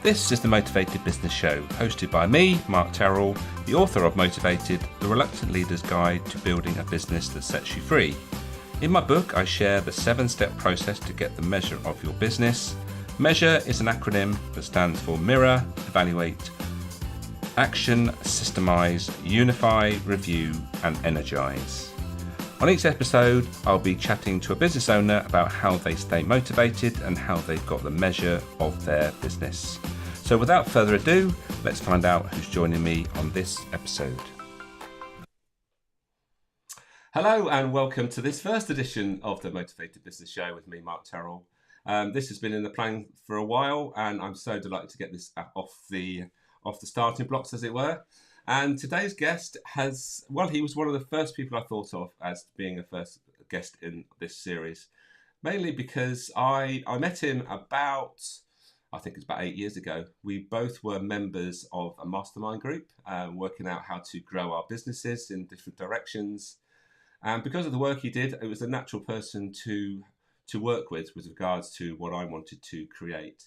This is the Motivated Business Show, hosted by me, Mark Terrell, the author of Motivated, the Reluctant Leader's Guide to Building a Business that Sets You Free. In my book, I share the 7-step process to get the measure of your business. M.E.A.S.U.R.E is an acronym that stands for Mirror, Evaluate, Action, Systemize, Unify, Review, and Energize. On each episode, I'll be chatting to a business owner about how they stay motivated and how they've got the measure of their business. So without further ado, let's find out who's joining me on this episode. Hello and welcome to this first edition of the Motivated Business Show with me, Mark Terrell. This has been in the plan for a while and I'm so delighted to get this off the starting blocks, as it were. And today's guest he was one of the first people I thought of as being a first guest in this series, mainly because I met him about 8 years ago. We both were members of a mastermind group, working out how to grow our businesses in different directions. And because of the work he did, it was a natural person to work with regards to what I wanted to create.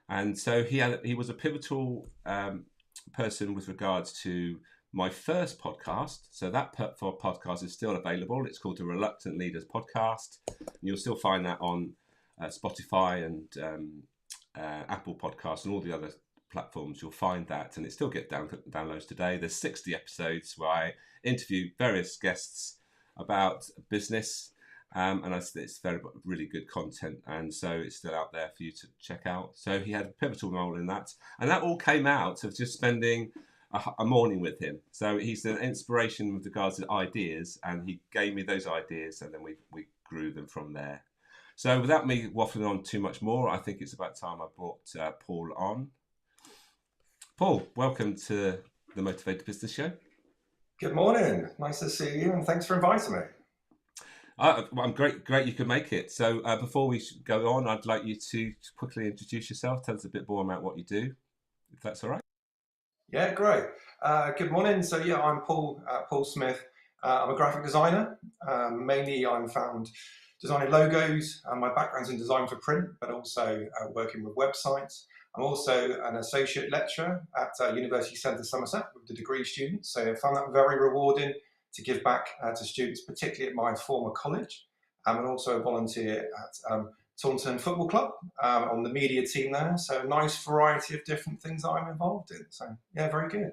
And so he was a pivotal person with regards to my first podcast. So that podcast is still available. It's called the Reluctant Leaders Podcast. You'll still find that on Spotify and Apple Podcasts and all the other platforms. You'll find that, and it still gets downloads today. There's 60 episodes where I interview various guests about business. And it's really good content, and so it's still out there for you to check out. So he had a pivotal role in that, and that all came out of just spending a morning with him. So he's an inspiration with regards to ideas, and he gave me those ideas, and then we grew them from there. So without me waffling on too much more, I think it's about time I brought Paul on. Paul, welcome to the Motivated Business Show. Good morning. Nice to see you, and thanks for inviting me. I'm great you could make it. So before we go on, I'd like you to quickly introduce yourself. Tell us a bit more about what you do, if that's all right. Yeah, great. Good morning. So yeah, I'm Paul Smith. I'm a graphic designer. Mainly I'm found designing logos. My background's in design for print, but also working with websites. I'm also an associate lecturer at University Centre Somerset with the degree students. So I found that very rewarding to give back to students, particularly at my former college, and also a volunteer at Taunton Football Club on the media team there. So a nice variety of different things that I'm involved in. So yeah, very good.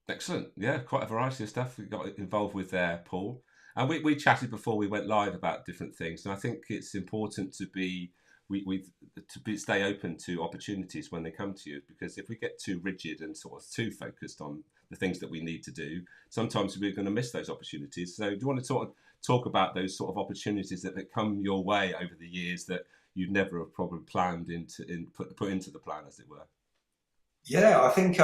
Excellent. Yeah, quite a variety of stuff we got involved with there, Paul. And we chatted before we went live about different things. And I think it's important to stay open to opportunities when they come to you, because if we get too rigid and sort of too focused on the things that we need to do, sometimes we're going to miss those opportunities. So do you want to sort of talk about those sort of opportunities that come your way over the years that you'd never have probably planned put into the plan, as it were? Yeah, I think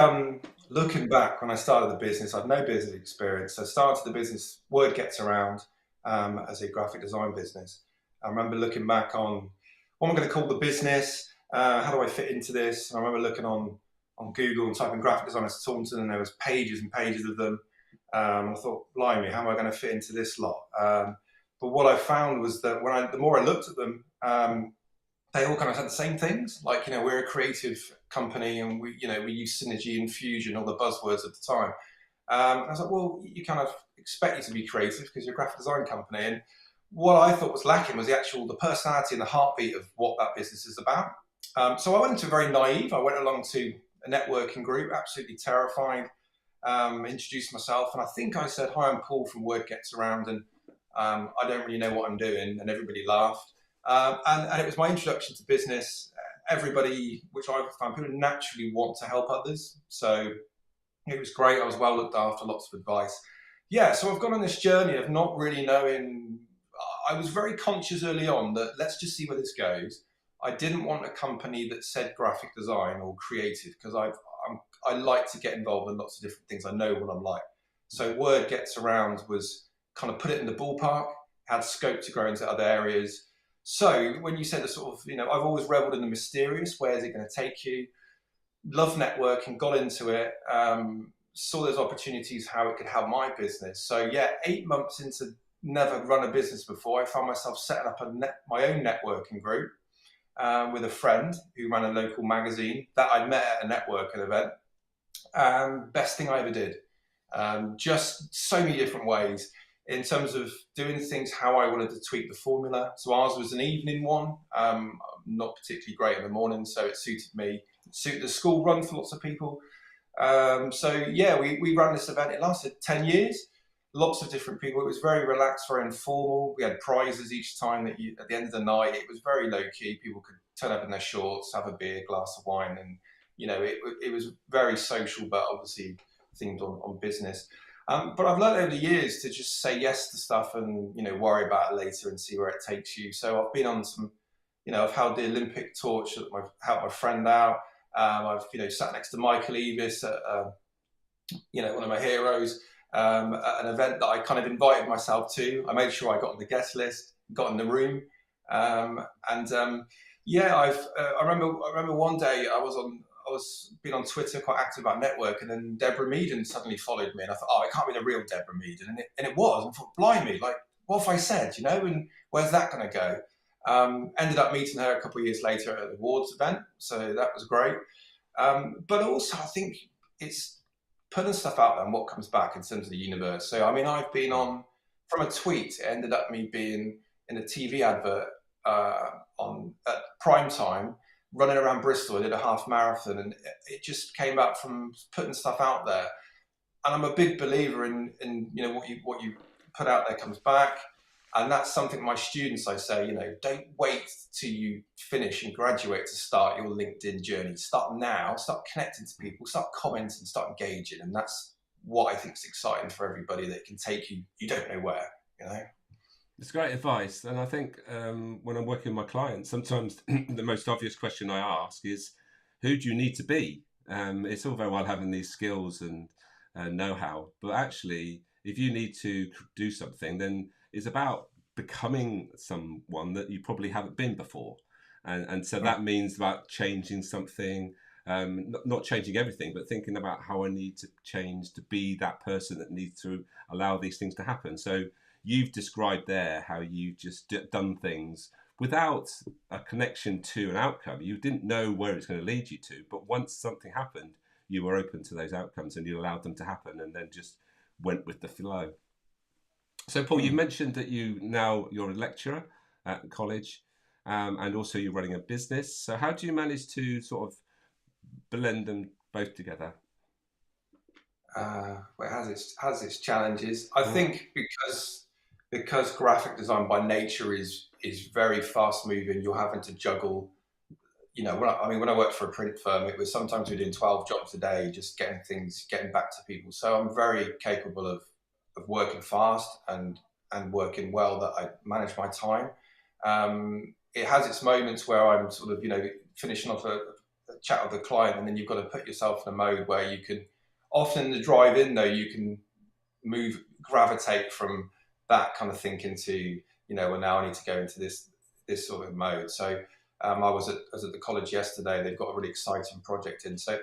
looking back when I started the business, I'd no business experience. I started the business, word gets around, as a graphic design business. I remember looking back on what am I going to call the business? How do I fit into this? And I remember looking on Google and typing graphic designers Taunton, and there was pages and pages of them. I thought, blimey, how am I going to fit into this lot? But what I found was that the more I looked at them, they all kind of had the same things. Like, we're a creative company, and we use synergy and fusion, all the buzzwords at the time. And I was like, well, you kind of expect you to be creative because you're a graphic design company. And what I thought was lacking was the personality and the heartbeat of what that business is about. So I went into very naive. I went along to a networking group, absolutely terrified, introduced myself, and I think I said, hi, I'm Paul from Word Gets Around, and I don't really know what I'm doing, and everybody laughed. And it was my introduction to business. Everybody, which I found, people naturally want to help others. So it was great. I was well looked after, lots of advice. Yeah, so I've gone on this journey of not really knowing. I was very conscious early on that let's just see where this goes. I didn't want a company that said graphic design or creative, because I like to get involved in lots of different things. I know what I'm like. So Word Gets Around was kind of put it in the ballpark, had scope to grow into other areas. So when you said the sort of, I've always reveled in the mysterious, where's it going to take you? Love networking, got into it, saw those opportunities, how it could help my business. So yeah, 8 months into never run a business before, I found myself setting up my own networking group. with a friend who ran a local magazine that I'd met at a networking event. Best thing I ever did. Just so many different ways in terms of doing things how I wanted to tweak the formula. So ours was an evening one, not particularly great in the morning, so it suited me. It suited the school run for lots of people. So yeah, we ran this event. It lasted 10 years. Lots of different people. It was very relaxed, very informal. We had prizes each time at the end of the night. It was very low key. People could turn up in their shorts, have a beer, glass of wine, and it was very social, but obviously themed on business. But I've learned over the years to just say yes to stuff and worry about it later and see where it takes you. So I've been on some, I've held the Olympic torch, helped my friend out. I've sat next to Michael Eavis at one of my heroes, at an event that I kind of invited myself to. I made sure I got on the guest list, got in the room, and yeah, I remember one day I was being on Twitter quite active about network, and then Deborah Meaden suddenly followed me, and I thought, oh, it can't be the real Deborah Meaden, and it was. And I thought, blimey, like, what have I said, and where's that going to go? Ended up meeting her a couple of years later at an awards event, so that was great. But also, I think it's putting stuff out there and what comes back in terms of the universe. So, I mean, I've been on, from a tweet, it ended up me being in a TV advert on at prime time, running around Bristol. I did a half marathon, and it just came out from putting stuff out there. And I'm a big believer in what you put out there comes back. And that's something my students, I say, don't wait till you finish and graduate to start your LinkedIn journey. Start now, start connecting to people, start commenting, start engaging. And that's what I think is exciting for everybody, that can take you don't know where. It's great advice. And I think when I'm working with my clients, sometimes the most obvious question I ask is, who do you need to be? It's all very well having these skills and know-how, but actually, if you need to do something, then it's about becoming someone that you probably haven't been before. And so that means about changing something, not changing everything, but thinking about how I need to change to be that person that needs to allow these things to happen. So you've described there how you've just done things without a connection to an outcome. You didn't know where it's going to lead you to, but once something happened, you were open to those outcomes and you allowed them to happen, and then just went with the flow. So, Paul, you mentioned that you're a lecturer at college, and also you're running a business. So, how do you manage to sort of blend them both together? Well, it has its challenges. I think because graphic design by nature is very fast moving. You're having to juggle. When I worked for a print firm, it was sometimes we're doing 12 jobs a day, just getting back to people. So I'm very capable of working fast and working well, that I manage my time. It has its moments where I'm sort of, finishing off a chat with a client, and then you've got to put yourself in a mode where you can, often in the drive in though, you can gravitate from that kind of thinking to, well, now I need to go into this sort of mode. So I was at the college yesterday. They've got a really exciting project in. So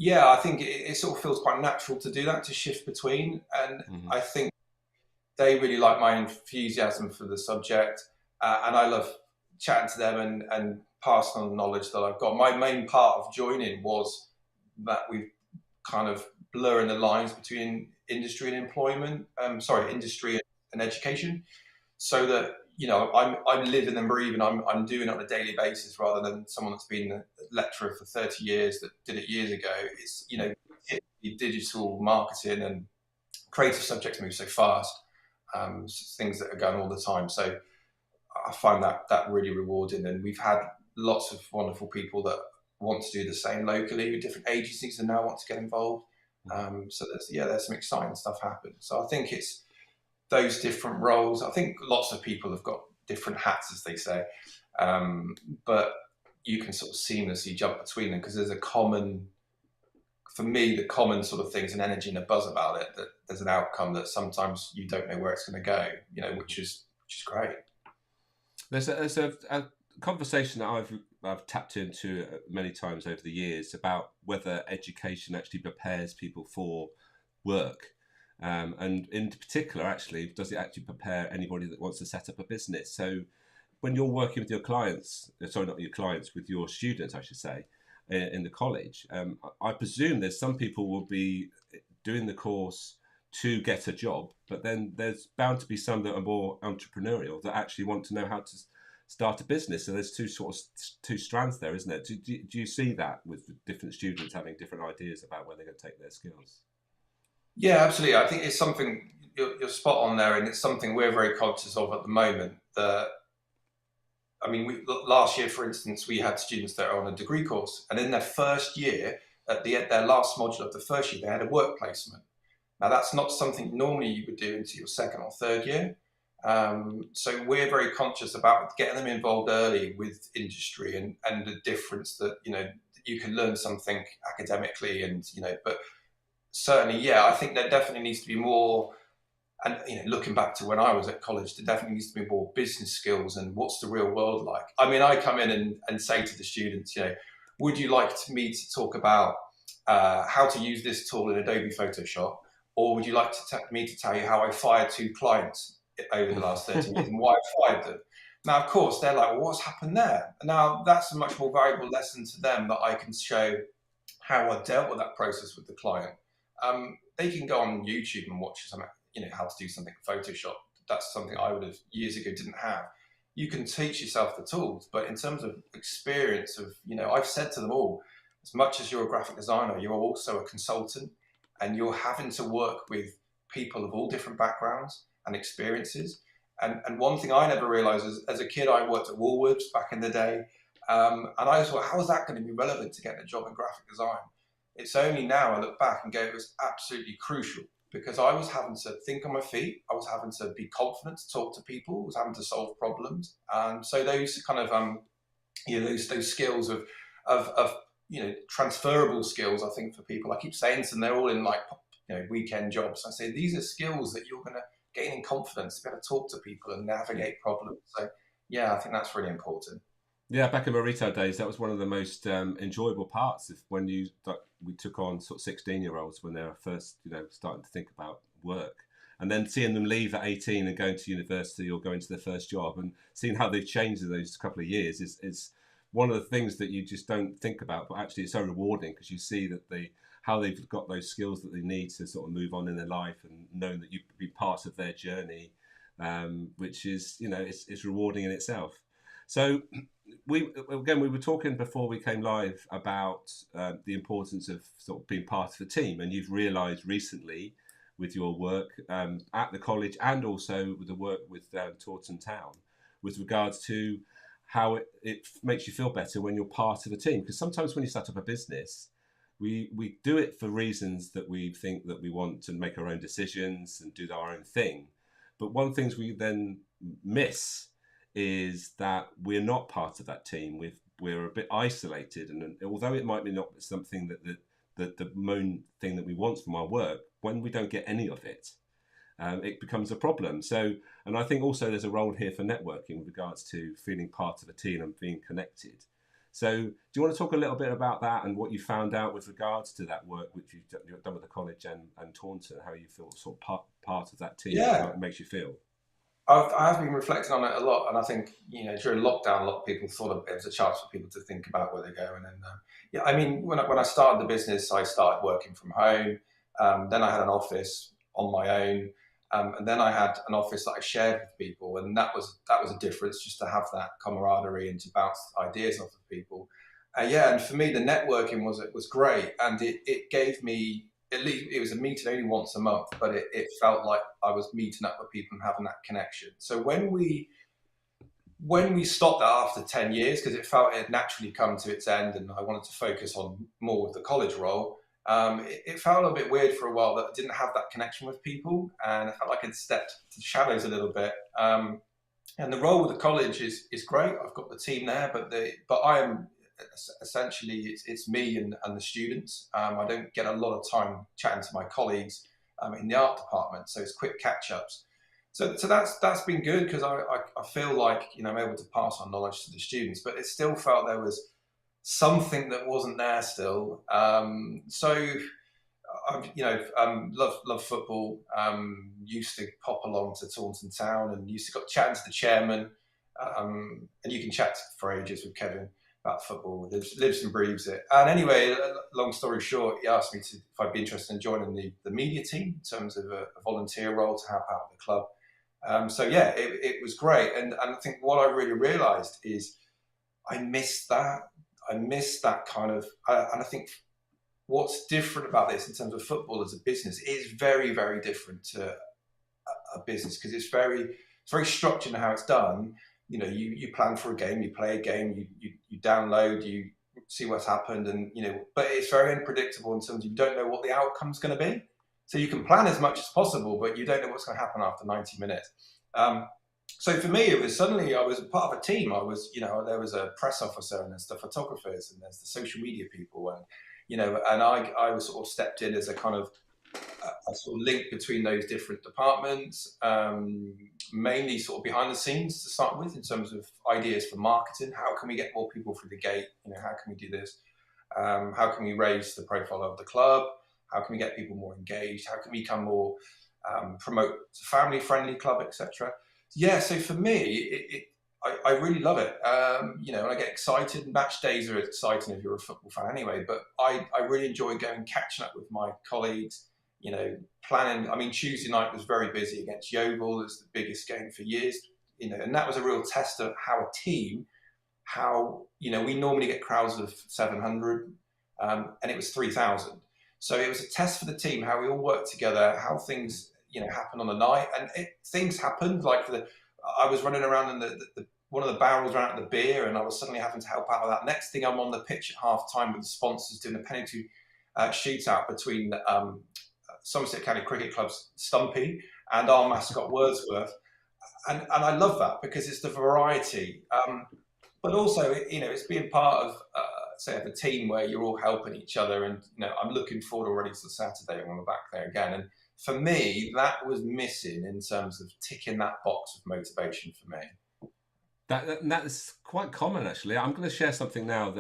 yeah, I think it sort of feels quite natural to do that, to shift between. And I think they really like my enthusiasm for the subject, and I love chatting to them and passing on the knowledge that I've got. My main part of joining was that we kind of blurring the lines between industry and employment. Industry and education, so that I'm living and breathing. I'm doing it on a daily basis, rather than someone that's been a lecturer for 30 years that did it years ago. It's digital marketing and creative subjects move so fast, things that are going all the time. So I find that really rewarding, and we've had lots of wonderful people that want to do the same locally with different agencies and now want to get involved. So there's some exciting stuff happening. So I think it's those different roles. I think lots of people have got different hats, as they say, but you can sort of seamlessly jump between them, because there's for me, the common sort of things, and energy and a buzz about it, that there's an outcome that sometimes you don't know where it's going to go, which is great. There's a conversation that I've tapped into many times over the years about whether education actually prepares people for work. And in particular, actually, does it actually prepare anybody that wants to set up a business? So when you're working with your clients, sorry, not your clients, with your students, I should say, in the college, I presume there's some people will be doing the course to get a job, but then there's bound to be some that are more entrepreneurial that actually want to know how to start a business. So there's two strands there, isn't it? Do you see that with different students having different ideas about where they're going to take their skills? Yeah, absolutely. I think it's something you're spot on there, and it's something we're very conscious of at the moment. That I mean, last year, for instance, we had students that are on a degree course, and in their first year, at their last module of the first year, they had a work placement. Now, that's not something normally you would do into your second or third year. So we're very conscious about getting them involved early with industry and the difference that, you can learn something academically but certainly, yeah, I think there definitely needs to be more. And looking back to when I was at college, there definitely needs to be more business skills and what's the real world like. I mean, I come in and say to the students, would you like me to talk about how to use this tool in Adobe Photoshop, or would you like me to tell you how I fired 2 clients over the last 30 years and why I fired them? Now, of course, they're like, well, what's happened there? Now, that's a much more valuable lesson to them that I can show how I dealt with that process with the client. They can go on YouTube and watch some, how to do something in Photoshop. That's something I would have years ago didn't have. You can teach yourself the tools, but in terms of experience of, I've said to them all, as much as you're a graphic designer, you're also a consultant, and you're having to work with people of all different backgrounds and experiences. And one thing I never realized is, as a kid, I worked at Woolworths back in the day. And I thought, how is that going to be relevant to getting a job in graphic design? It's only now I look back and go, it was absolutely crucial because I was having to think on my feet. I was having to be confident to talk to people. I was having to solve problems. And so those kind of, those skills of transferable skills, I think for people, I keep saying to them, they're all in like, weekend jobs. I say, these are skills that you're going to gain in confidence to be able to talk to people and navigate problems. So yeah, I think that's really important. Yeah, back in my retail days, that was one of the most enjoyable parts of when we took on sort of 16-year-olds when they were first, starting to think about work. And then seeing them leave at 18 and going to university or going to their first job and seeing how they've changed in those couple of years is one of the things that you just don't think about. But actually, it's so rewarding because you see that how they've got those skills that they need to sort of move on in their life and knowing that you could be part of their journey, which is, it's rewarding in itself. So we were talking before we came live about the importance of sort of being part of a team, and you've realised recently with your work at the college and also with the work with Taunton Town with regards to how it makes you feel better when you're part of a team. Because sometimes when you start up a business, we do it for reasons that we think that we want to make our own decisions and do our own thing. But one of the things we then miss is that we're not part of that team. We're a bit isolated, and although it might be not something that the main thing that we want from our work, when we don't get any of it, it becomes a problem. So, and I think also there's a role here for networking with regards to feeling part of a team and being connected. So, do you want to talk a little bit about that and what you found out with regards to that work which you've done with the college and Taunton, how you feel sort of part of that team, and how Yeah, it makes you feel? I've been reflecting on it a lot, and I think during lockdown, a lot of people thought it was a chance for people to think about where they're going. And yeah, I mean, when I started the business, I started working from home. Then I had an office on my own, and then I had an office that I shared with people, and that was a difference just to have that camaraderie and to bounce ideas off of people. Yeah, and for me, the networking was great, and it gave me at least it was a meeting only once a month, but it felt like I was meeting up with people and having that connection. So when we stopped that after 10 years, because it felt it had naturally come to its end and I wanted to focus on more of the college role, it felt a little bit weird for a while that I didn't have that connection with people, and I felt like I'd stepped to the shadows a little bit. And the role with the college is great. I've got the team there, but I am essentially it's me and the students. I don't get a lot of time chatting to my colleagues in the art department, so it's quick catch ups. So that's been good because I feel like I'm able to pass on knowledge to the students, but it still felt there was something that wasn't there still. So love football. Used to pop along to Taunton Town and used to got chatting to the chairman. And you can chat for ages with Kevin about football, lives and breathes it. And anyway, long story short, he asked me if I'd be interested in joining the media team in terms of a volunteer role to help out the club. So yeah, it was great. And I think what I really realised is I missed that. I missed that kind of, and I think what's different about this in terms of football as a business is very, very different to a business because it's very structured in how it's done. You know, you plan for a game, you play a game, you download, you see what's happened, and but it's very unpredictable in terms of you don't know what the outcome's going to be. So you can plan as much as possible, but you don't know what's going to happen after 90 minutes. So for me, it was suddenly I was a part of a team. I was, there was a press officer and there's the photographers and there's the social media people, and and I was sort of stepped in as a kind of a sort of link between those different departments, mainly sort of behind the scenes to start with in terms of ideas for marketing. How can we get more people through the gate? How can we do this? How can we raise the profile of the club? How can we get people more engaged? How can we become more promote family-friendly club, etc. Yeah, so for me, I really love it. And I get excited. Match days are exciting if you're a football fan anyway, but I really enjoy going catching up with my colleagues, planning. I mean, Tuesday night was very busy against Yeovil. It was the biggest game for years, and that was a real test of how a team, we normally get crowds of 700, and it was 3,000. So it was a test for the team, how we all work together, how things, happen on the night. And things happened, like I was running around and the one of the barrels ran out of the beer and I was suddenly having to help out with that. Next thing I'm on the pitch at half time with the sponsors doing a penalty shootout between Somerset County Cricket Club's Stumpy and our mascot Wordsworth. And I love that because it's the variety. But also, it's being part of, say, of a team where you're all helping each other. And, I'm looking forward already to Saturday when we're back there again. And for me, that was missing in terms of ticking that box of motivation for me. That's quite common, actually. I'm going to share something now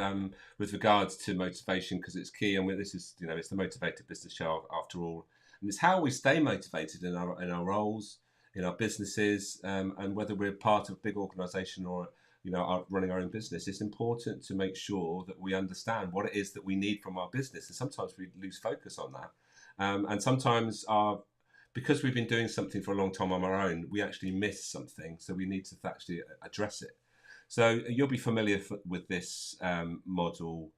with regards to motivation because it's key, and this is, it's the Motivated Business Show after all, and it's how we stay motivated in our roles, in our businesses, and whether we're part of a big organisation or are running our own business. It's important to make sure that we understand what it is that we need from our business, and sometimes we lose focus on that, and sometimes because we've been doing something for a long time on our own, we actually miss something. So we need to actually address it. So you'll be familiar with this model,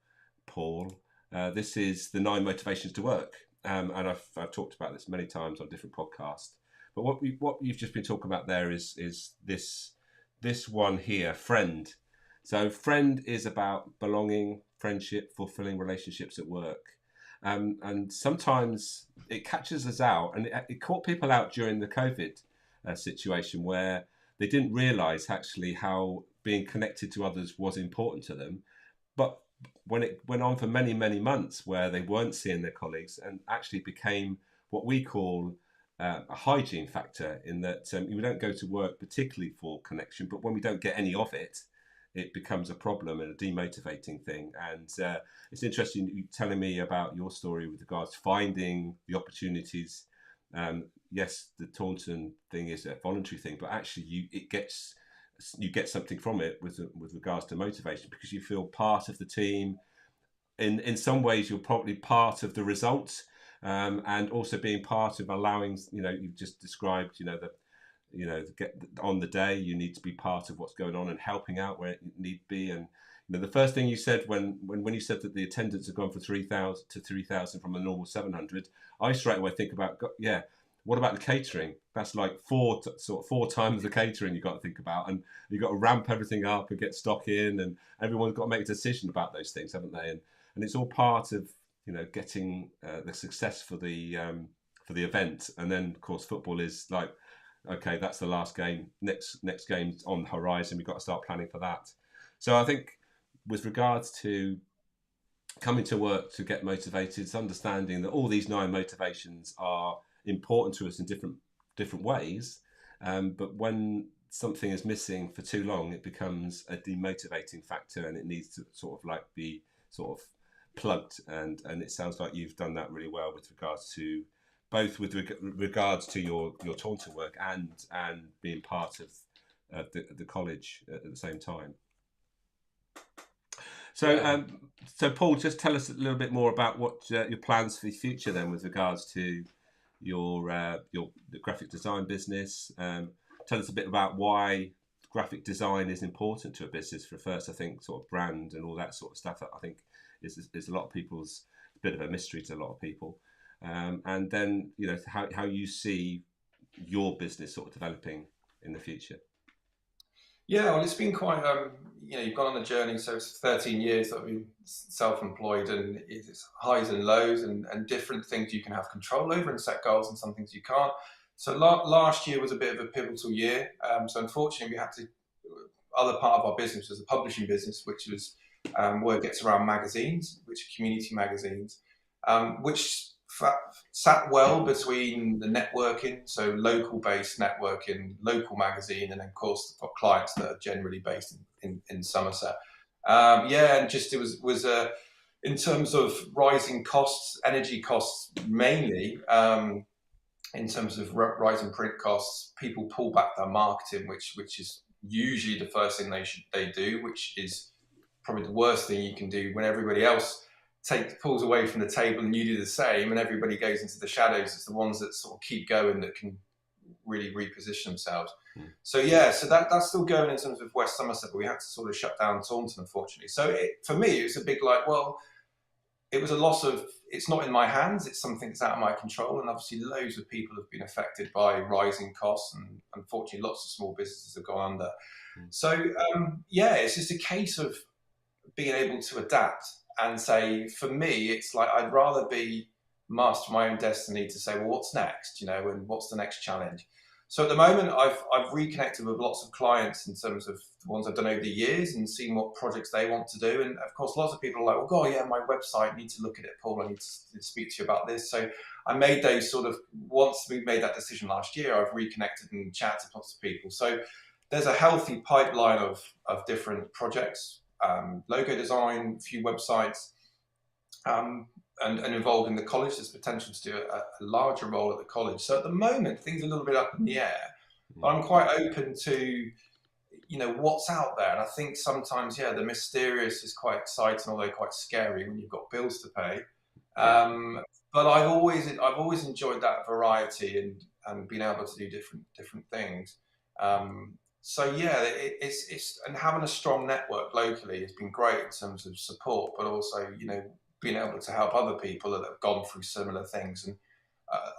Paul. This is the 9 motivations to work. And I've talked about this many times on different podcasts. But what you've just been talking about there is this one here, friend. So friend is about belonging, friendship, fulfilling relationships at work. And sometimes it catches us out, and it caught people out during the COVID situation where they didn't realise actually how being connected to others was important to them. But when it went on for many, many months where they weren't seeing their colleagues and actually became what we call a hygiene factor, in that we don't go to work particularly for connection, but when we don't get any of it, it becomes a problem and a demotivating thing. And it's interesting you telling me about your story with regards to finding the opportunities. Yes, the Taunton thing is a voluntary thing, but actually you get something from it with regards to motivation because you feel part of the team. In some ways, you're probably part of the results, and also being part of allowing. You've just described. Get on the day, you need to be part of what's going on and helping out where it need be. And the first thing you said when you said that the attendance had gone from 3,000 to 3,000 from a normal 700, I straight away think about, what about the catering? That's like four times the catering you've got to think about, and you've got to ramp everything up and get stock in, and everyone's got to make a decision about those things, haven't they? And it's all part of getting the success for the event. And then of course football is like, okay, that's the last game. Next game's on the horizon. We've got to start planning for that. So I think with regards to coming to work to get motivated, it's understanding that all these 9 motivations are important to us in different ways. But when something is missing for too long, it becomes a demotivating factor, and it needs to sort of like be sort of plugged. And it sounds like you've done that really well with regards to both with regards to your Taunton work and being part of the college at the same time. So, Yeah. so Paul, just tell us a little bit more about what your plans for the future then, with regards to your the graphic design business. Tell us a bit about why graphic design is important to a business. For first, I think sort of brand and all that sort of stuff. That I think is a lot of people's bit of a mystery to a lot of people. And then how you see your business sort of developing in the future. Yeah, well, it's been quite, you've gone on a journey. So it's 13 years that I've been self-employed, and it's highs and lows, and different things you can have control over and set goals, and some things you can't. So last year was a bit of a pivotal year. So unfortunately, we had to, other part of our business was a publishing business, which was word gets around magazines, which are community magazines, which sat well between the networking, so local based networking, local magazine, and then of course got clients that are generally based in Somerset. Yeah, and just it was in terms of rising costs, energy costs mainly. In terms of rising print costs, people pull back their marketing, which is usually the first thing they do, which is probably the worst thing you can do when everybody else pulls away from the table and you do the same, and everybody goes into the shadows. It's the ones that sort of keep going that can really reposition themselves. So yeah, so that's still going in terms of West Somerset, but we had to sort of shut down Taunton, unfortunately. So for me, it was a big well, it was a loss of, it's not in my hands, it's something that's out of my control. And obviously loads of people have been affected by rising costs, and unfortunately lots of small businesses have gone under. So yeah, it's just a case of being able to adapt and say, for me, it's like, I'd rather be master my own destiny to say, well, what's next, and what's the next challenge? So at the moment, I've reconnected with lots of clients in terms of the ones I've done over the years and seen what projects they want to do. And of course, lots of people are like, well, God, yeah, my website, I need to look at it, Paul. I need to speak to you about this. So I made those sort of, once we made that decision last year, I've reconnected and chatted to lots of people. So there's a healthy pipeline of different projects, logo design, a few websites, and involved in the college. There's potential to do a larger role at the college. So at the moment, things are a little bit up in the air, but I'm quite open to, what's out there. And I think sometimes, yeah, the mysterious is quite exciting, although quite scary when you've got bills to pay. But I've always enjoyed that variety and being able to do different things. So yeah, it's and having a strong network locally has been great in terms of support, but also being able to help other people that have gone through similar things. And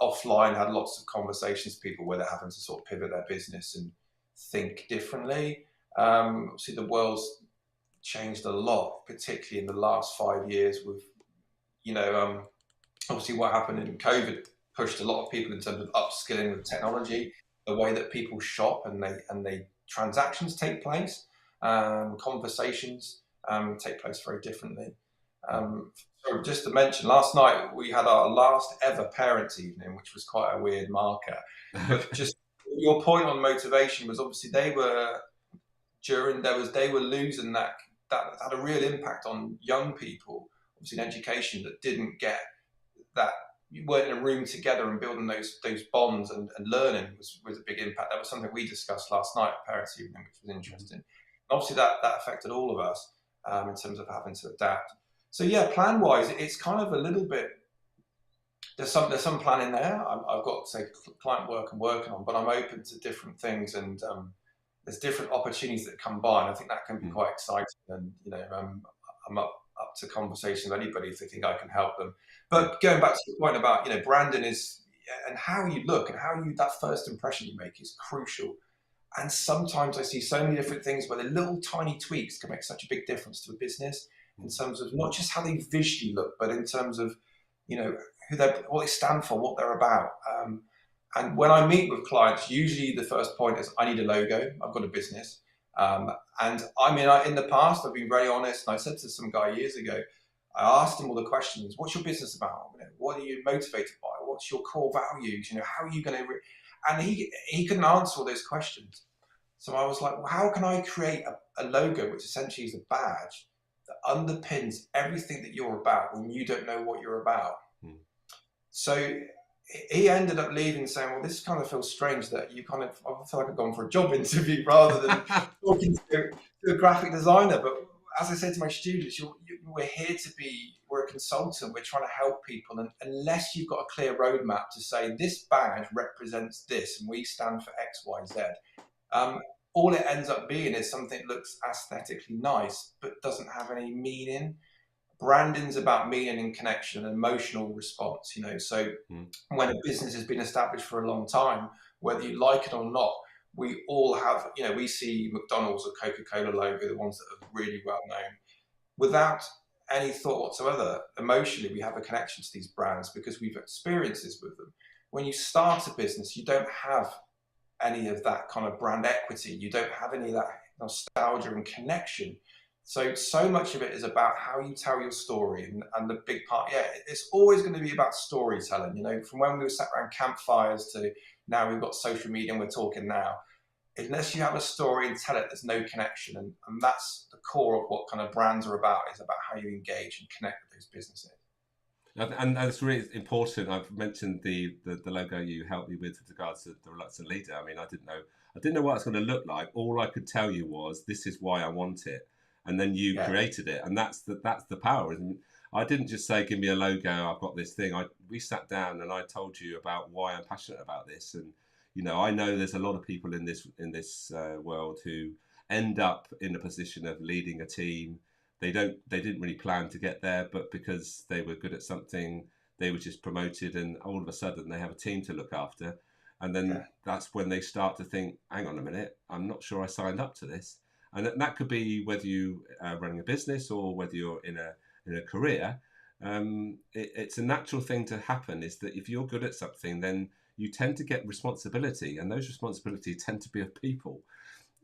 offline, had lots of conversations with people where they're having to sort of pivot their business and think differently. Obviously, the world's changed a lot, particularly in the last 5 years with obviously what happened in COVID pushed a lot of people in terms of upskilling with technology, the way that people shop and they transactions take place, conversations take place very differently. So just to mention, last night we had our last ever parents' evening, which was quite a weird marker. But just your point on motivation was obviously they were losing that had a real impact on young people, obviously in education, that didn't get that. You weren't in a room together and building those bonds and learning was a big impact. That was something we discussed last night at parents' evening, which was interesting. Obviously, that affected all of us in terms of having to adapt. So yeah, plan wise, it's kind of a little bit. There's some planning there. I've got, say, client work I'm working on, but I'm open to different things, and there's different opportunities that come by, and I think that can be quite exciting. And I'm up to conversation with anybody if they think I can help them. But going back to the point about branding is, and how you look and that first impression you make is crucial. And sometimes I see so many different things where the little tiny tweaks can make such a big difference to a business in terms of not just how they visually look, but in terms of what they stand for, what they're about. And when I meet with clients, usually the first point is, I need a logo. I've got a business. And I mean, in the past, I've been very honest. And I said to some guy years ago, I asked him all the questions. What's your business about? What are you motivated by? What's your core values? How are you going to? And he couldn't answer all those questions. So I was like, well, how can I create a logo, which essentially is a badge that underpins everything that you're about when you don't know what you're about? So he ended up leaving saying, well, this kind of feels strange that you kind of, I feel like I've gone for a job interview rather than talking to a graphic designer. But as I said to my students, we're here to be, we're a consultant, we're trying to help people. And unless you've got a clear roadmap to say this badge represents this and we stand for X, Y, Z, um, all it ends up being is something that looks aesthetically nice, but doesn't have any meaning. Branding's about meaning and connection and emotional response, So Mm. when a business has been established for a long time, whether you like it or not, we all have, we see McDonald's or Coca-Cola logo, the ones that are really well known, without any thought whatsoever. Emotionally, we have a connection to these brands because we've experiences with them. When you start a business, you don't have any of that kind of brand equity. You don't have any of that nostalgia and connection. So much of it is about how you tell your story, and the big part, it's always going to be about storytelling. From when we were sat around campfires to now we've got social media and we're talking now. Unless you have a story and tell it, there's no connection, and that's the core of what kind of brands are about. Is about how you engage and connect with those businesses. And that's really important. I've mentioned the logo you helped me with regards to the reluctant leader. I mean, I didn't know what it's going to look like. All I could tell you was this is why I want it, and then you created it, and that's the power. And I didn't just say, give me a logo, I've got this thing. We sat down and I told you about why I'm passionate about this, and I know there's a lot of people in this world who end up in a position of leading a team. They didn't really plan to get there, but because they were good at something, they were just promoted, and all of a sudden they have a team to look after. And then that's when they start to think, hang on a minute, I'm not sure I signed up to this. And that could be whether you are running a business or whether you're in a career. It's a natural thing to happen, is that if you're good at something, then you tend to get responsibility, and those responsibilities tend to be of people.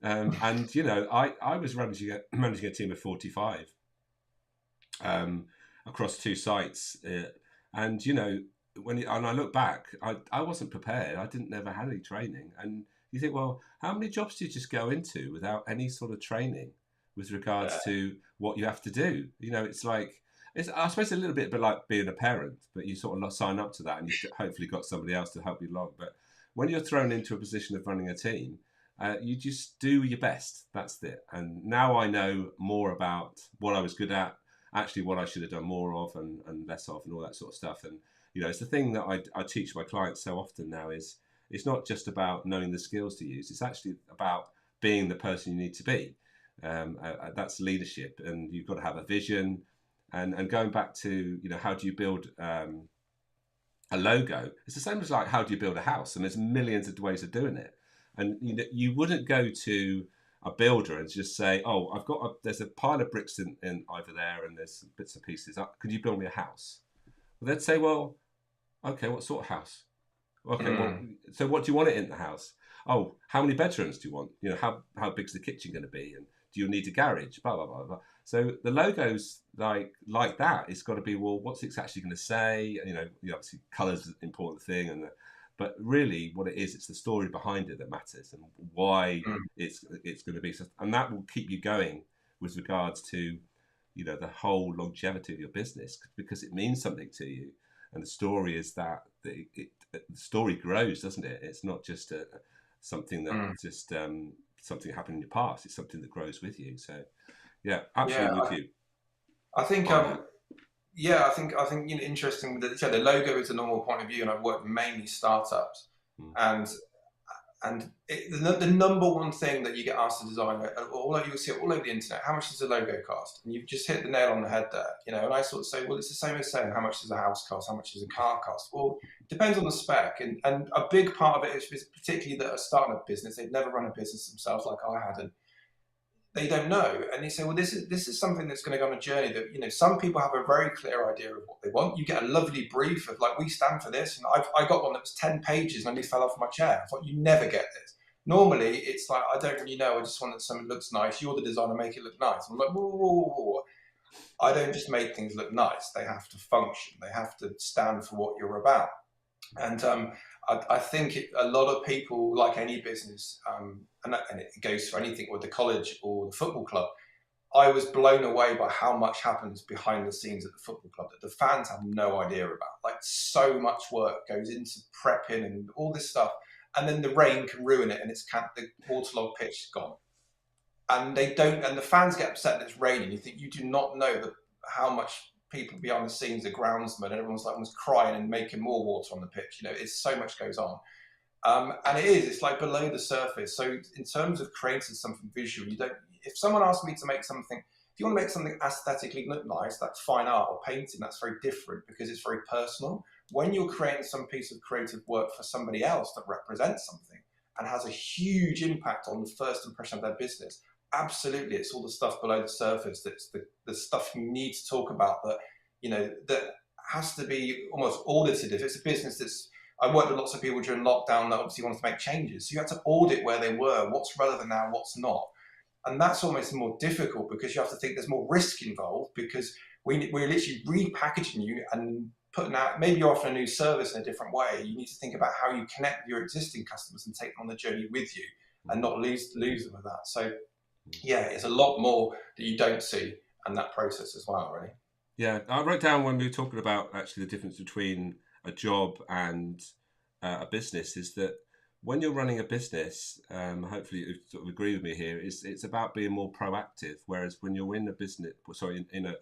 And I was managing a team of 45 across 2 sites, and when I look back, I wasn't prepared. I didn't never had any training, and you think, well, how many jobs do you just go into without any sort of training with regards to what you have to do? It's like, I suppose a little bit like being a parent, but you sort of sign up to that, and you've hopefully got somebody else to help you along. But when you're thrown into a position of running a team, you just do your best. That's it. And now I know more about what I was good at, actually what I should have done more of and less of, and all that sort of stuff. And it's the thing that I teach my clients so often now, is it's not just about knowing the skills to use. It's actually about being the person you need to be. That's leadership, and you've got to have a vision. And going back to how do you build a logo? It's the same as like, how do you build a house? And there's millions of ways of doing it. And you wouldn't go to a builder and just say, oh, there's a pile of bricks in over there, and there's some bits and pieces. Could you build me a house? Well, they'd say, well, okay, what sort of house? Okay, well, so what do you want it in the house? Oh, how many bedrooms do you want? How big's the kitchen going to be? And do you need a garage? Blah, blah, blah, blah. So the logo's like that. It's got to be, well, what's it actually going to say? Obviously colour's an important thing, but really what it is, it's the story behind it that matters, and why it's going to be. And that will keep you going with regards to, the whole longevity of your business, because it means something to you. And the story is that the story grows, doesn't it? It's not just something that just something happened in your past. It's something that grows with you. So, yeah, absolutely with you. I think I think interesting. The logo is a normal point of view, and I've worked mainly startups, and the number one thing that you get asked to design, you'll see it all over the internet, how much does a logo cost? And you've just hit the nail on the head there, And I sort of say, well, it's the same as saying how much does a house cost, how much does a car cost? Well, it depends on the spec, and a big part of it is particularly that are starting a business, they've never run a business themselves like I had, and they don't know. And you say, well, this is something that's going to go on a journey that, some people have a very clear idea of what they want. You get a lovely brief of like, we stand for this. And I got one that was 10 pages and I nearly fell off my chair. I thought, you never get this. Normally it's like, I don't really know. I just want that something looks nice. You're the designer, make it look nice. I'm like, whoa, whoa, whoa, whoa. I don't just make things look nice. They have to function. They have to stand for what you're about. And I think a lot of people, like any business, and it goes for anything with the college or the football club, I was blown away by how much happens behind the scenes at the football club that the fans have no idea about. Like, so much work goes into prepping and all this stuff, and then the rain can ruin it, and the waterlogged pitch is gone. And they don't, and the fans get upset that it's raining. You think, you do not know how much people behind the scenes, the groundsman, and everyone's like almost crying and making more water on the pitch. It's so much goes on. And it's like below the surface. So in terms of creating something visual, if someone asks me to make something, if you want to make something aesthetically look nice, that's fine art, or painting, that's very different because it's very personal. When you're creating some piece of creative work for somebody else that represents something and has a huge impact on the first impression of their business, absolutely, it's all the stuff below the surface. That's the stuff you need to talk about that has to be almost audited. If it's a business I worked with lots of people during lockdown that obviously wanted to make changes. So you had to audit where they were, what's relevant now, what's not. And that's almost more difficult because you have to think there's more risk involved, because we're literally repackaging you and putting out, maybe you're offering a new service in a different way. You need to think about how you connect with your existing customers and take them on the journey with you and not lose them with that. So yeah, it's a lot more that you don't see in that process as well, really. Yeah, I wrote down when we were talking about actually the difference between a job and a business is that when you're running a business, hopefully you sort of agree with me here, it's about being more proactive. Whereas when you're in a business, sorry, in a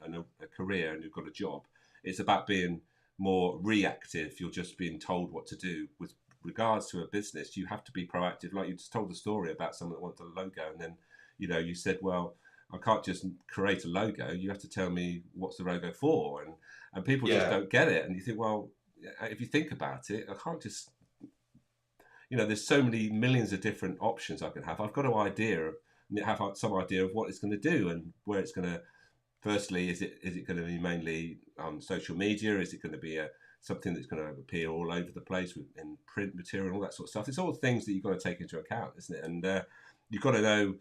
career and you've got a job, it's about being more reactive. You're just being told what to do. With regards to a business, you have to be proactive. Like you just told the story about someone that wanted a logo, and then you said, well, I can't just create a logo. You have to tell me what's the logo for, and people just don't get it. And you think, well, if you think about it, I can't just, there's so many millions of different options I can have. I've got have some idea of what it's going to do and where it's going to. Firstly, is it going to be mainly on social media? Is it going to be something that's going to appear all over the place in print material and all that sort of stuff? It's all things that you've got to take into account, isn't it? And you've got to know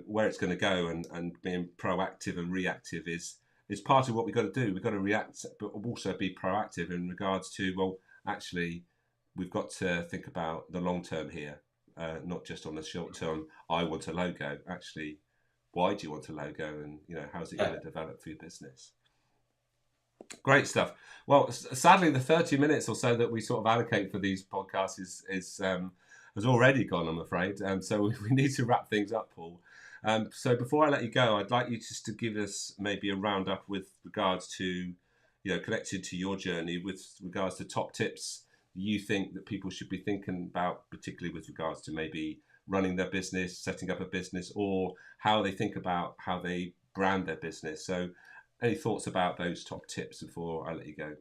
where it's going to go, and being proactive and reactive is part of what we've got to do. We've got to react, but also be proactive in regards to, well, actually, we've got to think about the long term here, not just on the short term. I want a logo. Actually, why do you want a logo, and how's it going to develop for your business? Great stuff. Well, sadly, the 30 minutes or so that we sort of allocate for these podcasts has already gone, I'm afraid. So we need to wrap things up, Paul. So before I let you go, I'd like you just to give us maybe a roundup with regards to, connected to your journey, with regards to top tips you think that people should be thinking about, particularly with regards to maybe running their business, setting up a business, or how they think about how they brand their business. So any thoughts about those top tips before I let you go?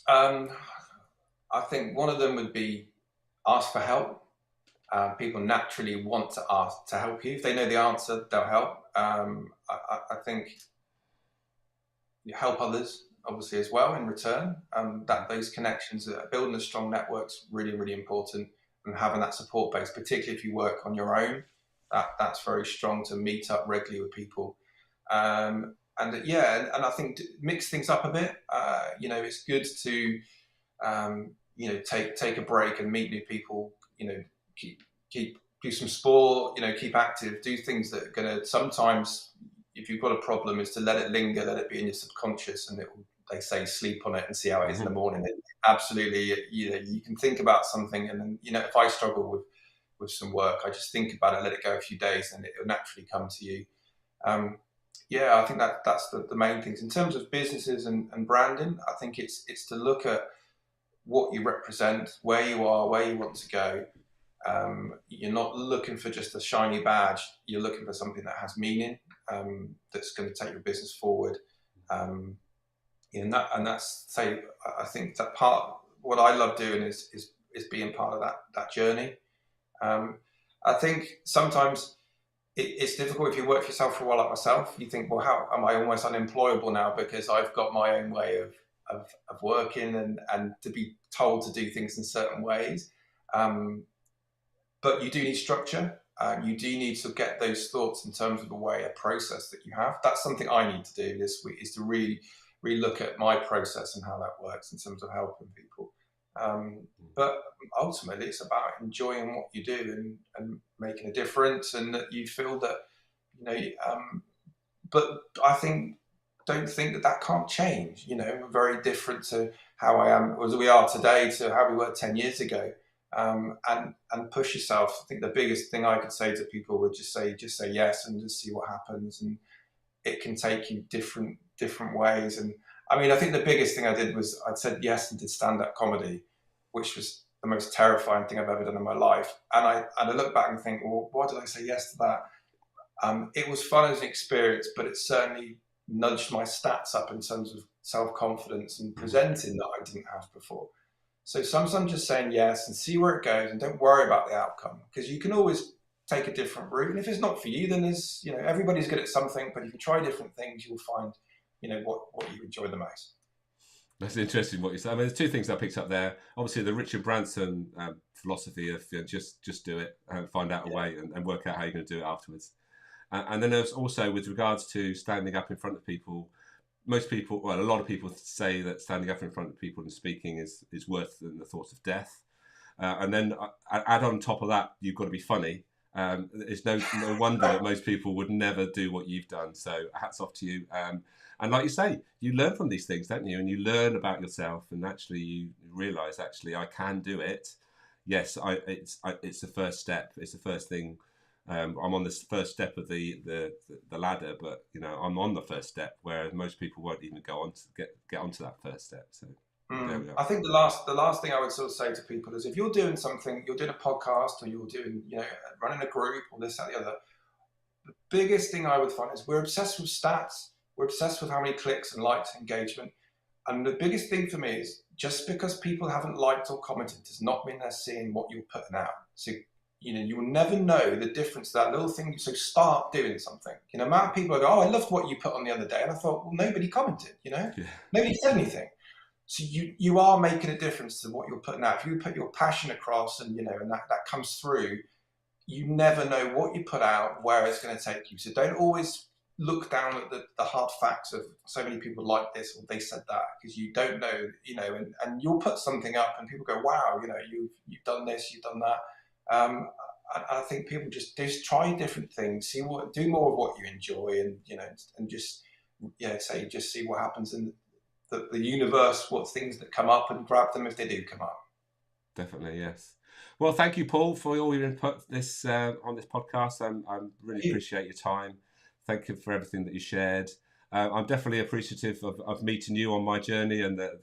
I think one of them would be ask for help. People naturally want to ask to help you. If they know the answer, they'll help. I think you help others, obviously, as well in return. That those connections, building a strong network's really, really important, and having that support base, particularly if you work on your own, that's very strong to meet up regularly with people. And I think mix things up a bit. It's good to take a break and meet new people. Keep do some sport. Keep active. Do things that are gonna sometimes. If you've got a problem, is to let it linger, let it be in your subconscious, and they say sleep on it and see how it is in the morning. Absolutely, you can think about something, and then if I struggle with some work, I just think about it, let it go a few days, and it'll naturally come to you. I think that's the main things in terms of businesses and branding. I think it's to look at what you represent, where you are, where you want to go. You're not looking for just a shiny badge. You're looking for something that has meaning, that's going to take your business forward. I think that part. What I love doing is being part of that journey. I think sometimes it's difficult if you work for yourself for a while, like myself. You think, well, how am I almost unemployable now because I've got my own way of working and to be told to do things in certain ways. But you do need structure. You do need to get those thoughts in terms of a process that you have. That's something I need to do this week, is to really look at my process and how that works in terms of helping people. But ultimately, it's about enjoying what you do and making a difference, and that you feel that but I think don't think that that can't change. You know, we're very different to how I am as we are today to how we were 10 years ago. And push yourself. I think the biggest thing I could say to people would just say yes and just see what happens. And it can take you different ways. And I mean, I think the biggest thing I did was I said yes and did stand up comedy, which was the most terrifying thing I've ever done in my life. And I look back and think, well, why did I say yes to that? It was fun as an experience, but it certainly nudged my stats up in terms of self confidence and presenting that I didn't have before. So sometimes just saying yes and see where it goes and don't worry about the outcome, because you can always take a different route. And if it's not for you, then there's, you know, everybody's good at something, but if you try different things, you'll find, you know, what you enjoy the most. That's interesting what you said. I mean, there's two things I picked up there. Obviously, the Richard Branson philosophy of, you know, just do it and find out a way and work out how you're going to do it afterwards. And then there's also with regards to standing up in front of people. Most people, well, a lot of people say that standing up in front of people and speaking is worse than the thought of death. And then add on top of that, you've got to be funny. It's no wonder that most people would never do what you've done. So hats off to you. And like you say, you learn from these things, don't you? And you learn about yourself, and actually you realise, actually, I can do it. Yes, it's the first step. It's the first thing. I'm on this first step of the ladder, but you know I'm on the first step, whereas most people won't even go on to get onto that first step. So there we are. I think the last thing I would sort of say to people is if you're doing something, you're doing a podcast or you're doing, you know, running a group or this, that, the other, the biggest thing I would find is we're obsessed with stats. We're obsessed with how many clicks and likes, engagement. And the biggest thing for me is just because people haven't liked or commented does not mean they're seeing what you're putting out. So, you know, you'll never know the difference, that little thing. So start doing something. You know, amount of people go, oh, I loved what you put on the other day. And I thought, well, nobody commented, you know, Yeah, nobody said anything. So you are making a difference to what you're putting out. If you put your passion across and, you know, and that comes through, you never know what you put out, where it's going to take you. So don't always look down at the hard facts of so many people like this or they said that, because you don't know, you know, and you'll put something up and people go, wow, you know, you've done this, you've done that. I think people just try different things, do more of what you enjoy, and you know, and just just see what happens in the universe, what things that come up, and grab them if they do come up. definitely, yes. Well, thank you, Paul, for all your input this on this podcast. I really appreciate your time. Thank you for everything that you shared. I'm definitely appreciative of meeting you on my journey and the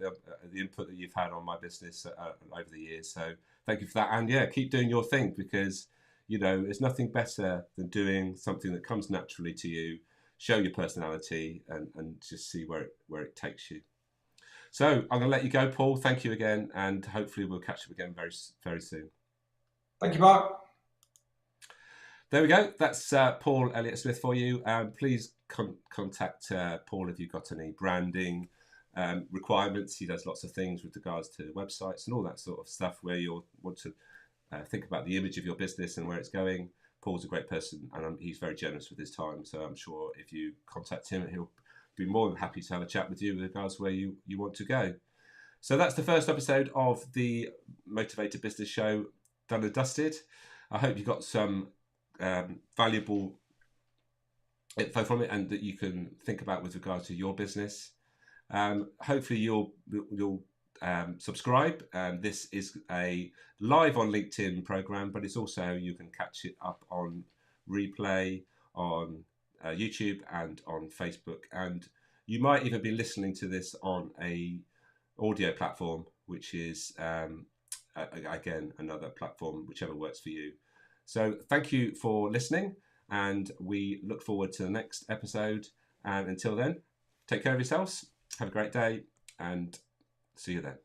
input that you've had on my business over the years. So thank you for that. And yeah, keep doing your thing, because you know there's nothing better than doing something that comes naturally to you. Show your personality and just see where it takes you. So I'm going to let you go, Paul. Thank you again, and hopefully we'll catch up again very very soon. Thank you, Mark. There we go. That's Paul Elliot Smith for you. Please contact Paul if you've got any branding requirements. He does lots of things with regards to websites and all that sort of stuff where you'll want to think about the image of your business and where it's going. Paul's a great person, and he's very generous with his time. So I'm sure if you contact him, he'll be more than happy to have a chat with you with regards to where you want to go. So that's the first episode of the Motivated Business Show done and dusted. I hope you got some valuable info from it and that you can think about with regards to your business. Hopefully you'll subscribe. This is a live on LinkedIn program, but it's also, you can catch it up on replay on YouTube and on Facebook, and you might even be listening to this on a audio platform, which is again another platform, whichever works for you. So thank you for listening, and we look forward to the next episode. And until then, take care of yourselves, have a great day, and see you then.